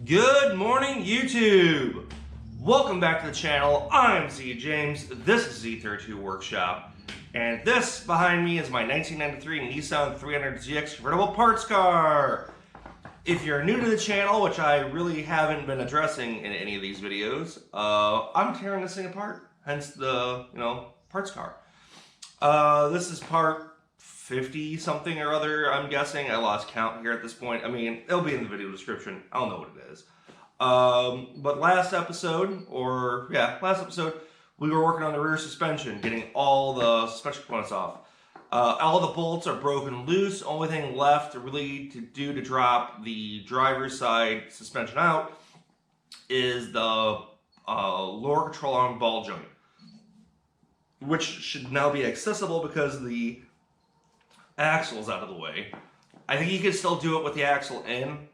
Good morning, YouTube! Welcome back to the channel. I'm Z James. This is Z32 Workshop. And this behind me is my 1993 Nissan 300ZX convertible parts car. If you're new to the channel, which I really haven't been addressing in any of these videos, I'm tearing this thing apart. Hence the, parts car. This is part 50 something or other, I'm guessing. I lost count here at this point. I mean, it'll be in the video description. I don't know what it is. But last episode, we were working on the rear suspension, getting all the suspension components off. All the bolts are broken loose. Only thing left really to do to drop the driver's side suspension out is the lower control arm ball joint, which should now be accessible because the axle's out of the way. I think you could still do it with the axle in.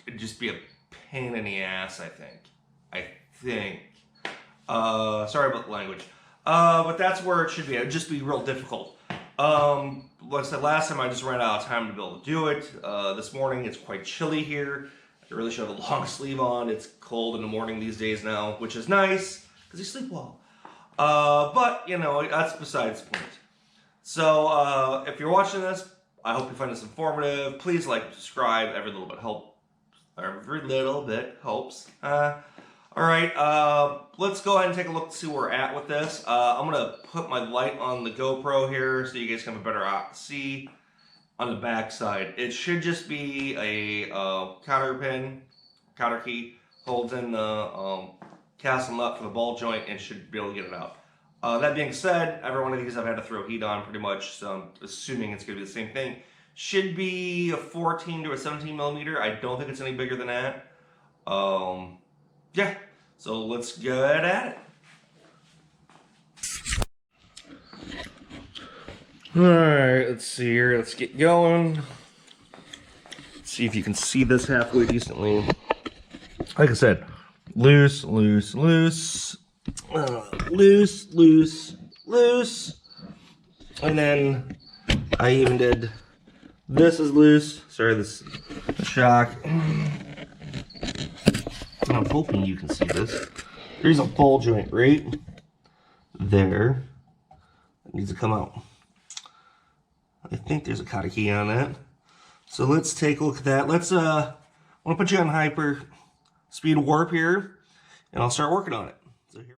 It'd just be a pain in the ass, I think. Sorry about the language. But that's where it should be. It'd just be real difficult. Like I said last time, I just ran out of time to be able to do it. This morning, it's quite chilly here. I really should have a long sleeve on. It's cold in the morning these days now, which is nice, because you sleep well. But, that's besides the point. So, if you're watching this, I hope you find this informative. Please like and subscribe. Every little bit helps. Alright, let's go ahead and take a look to see where we're at with this. I'm going to put my light on the GoPro here so you guys can have a better see on the back side. It should just be a counter key, holds in the castle nut for the ball joint and should be able to get it out. That being said, every one of these I've had to throw heat on pretty much, so I'm assuming it's going to be the same thing. Should be a 14 to a 17 millimeter. I don't think it's any bigger than that. Yeah, so let's get at it. Alright, let's see here. Let's get going. Let's see if you can see this halfway decently. Like I said, loose. And then I even did this is loose. Sorry, this shock. I'm hoping you can see this. There's a ball joint right there. It needs to come out. I think there's a cotter key on that. So let's take a look at that. Let's I want to put you on hyper speed warp here, and I'll start working on it. So here.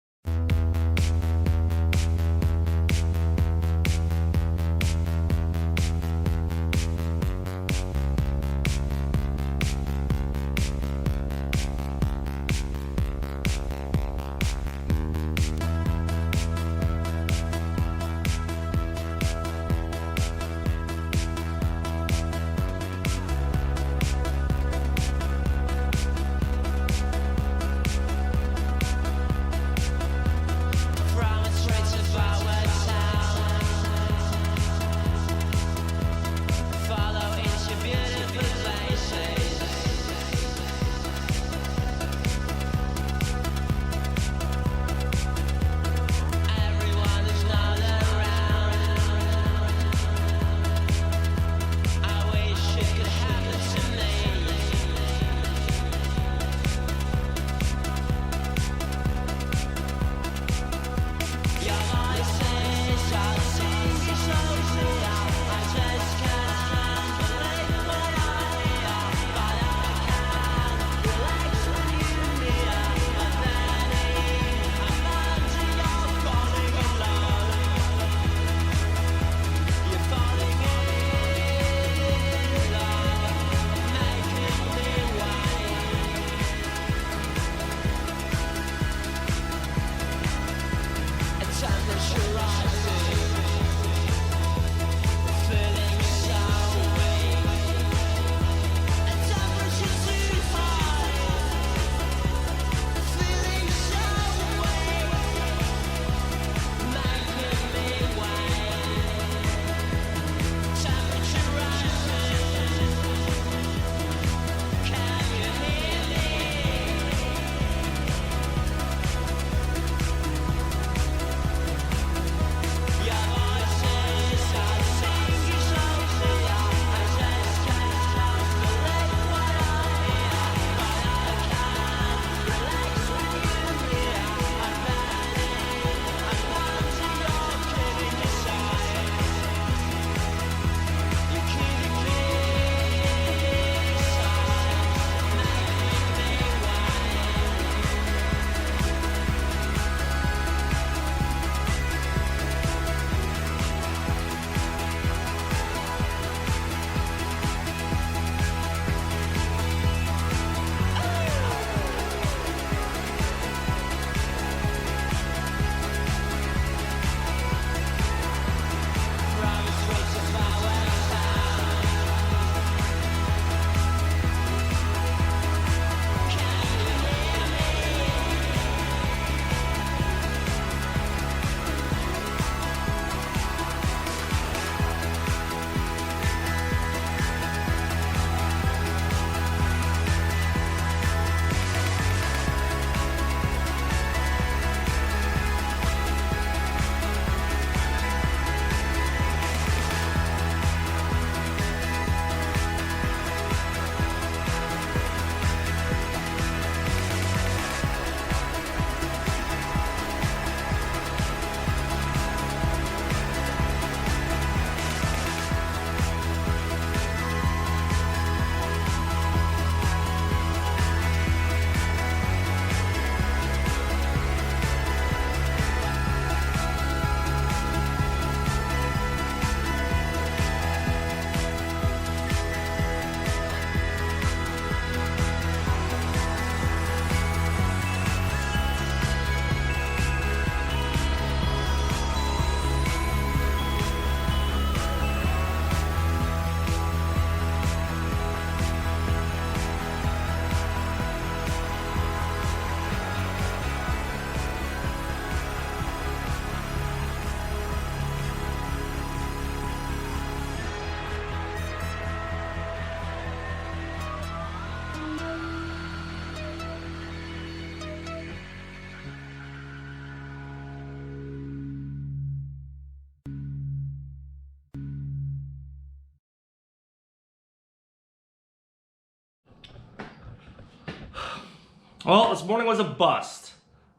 Well, this morning was a bust.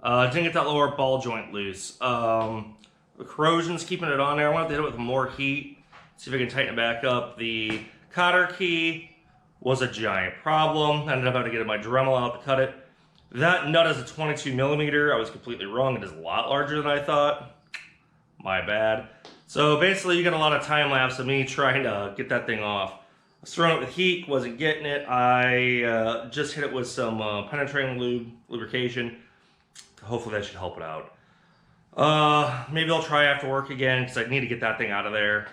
Didn't get that lower ball joint loose. The corrosion's keeping it on there. I wanted to hit it with more heat, see if I can tighten it back up. The cotter key was a giant problem. I ended up having to get my Dremel out to cut it. That nut is a 22 millimeter. I was completely wrong. It is a lot larger than I thought. My bad. So basically, you get a lot of time lapse of me trying to get that thing off. I was throwing it with heat, wasn't getting it. I just hit it with some penetrating lubrication. Hopefully that should help it out. Maybe I'll try after work again because I need to get that thing out of there.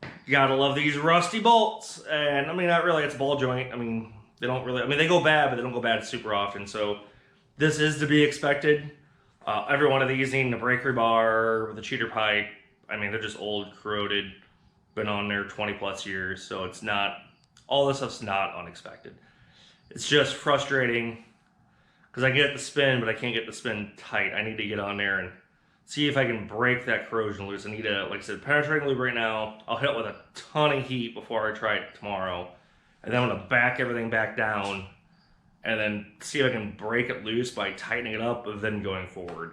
You gotta love these rusty bolts. And I mean, not really, it's a ball joint. I mean, they don't really, I mean, they go bad, but they don't go bad super often. So this is to be expected. Every one of these needing a breaker bar with a cheater pipe. I mean, they're just old, corroded, been on there 20 plus years. So it's not, all this stuff's not unexpected. It's just frustrating because I get the spin, but I can't get the spin tight. I need to get on there and see if I can break that corrosion loose. I need to, like I said, penetrating lube right now. I'll hit it with a ton of heat before I try it tomorrow. And then I'm gonna back everything back down and then see if I can break it loose by tightening it up and then going forward.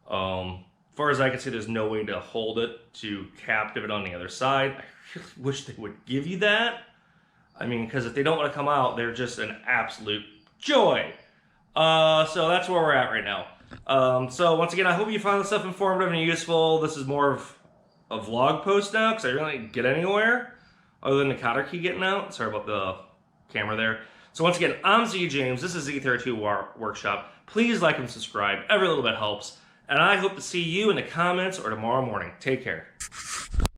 As far as I can see, there's no way to hold it to captive it on the other side. I really wish they would give you that. I mean, because if they don't want to come out, they're just an absolute joy. So that's where we're at right now. So once again, I hope you found this stuff informative and useful. This is more of a vlog post now because I really didn't get anywhere other than the cotter key getting out. Sorry about the camera there. So once again, I'm Z James. This is Z32 Workshop. Please like and subscribe. Every little bit helps. And I hope to see you in the comments or tomorrow morning. Take care.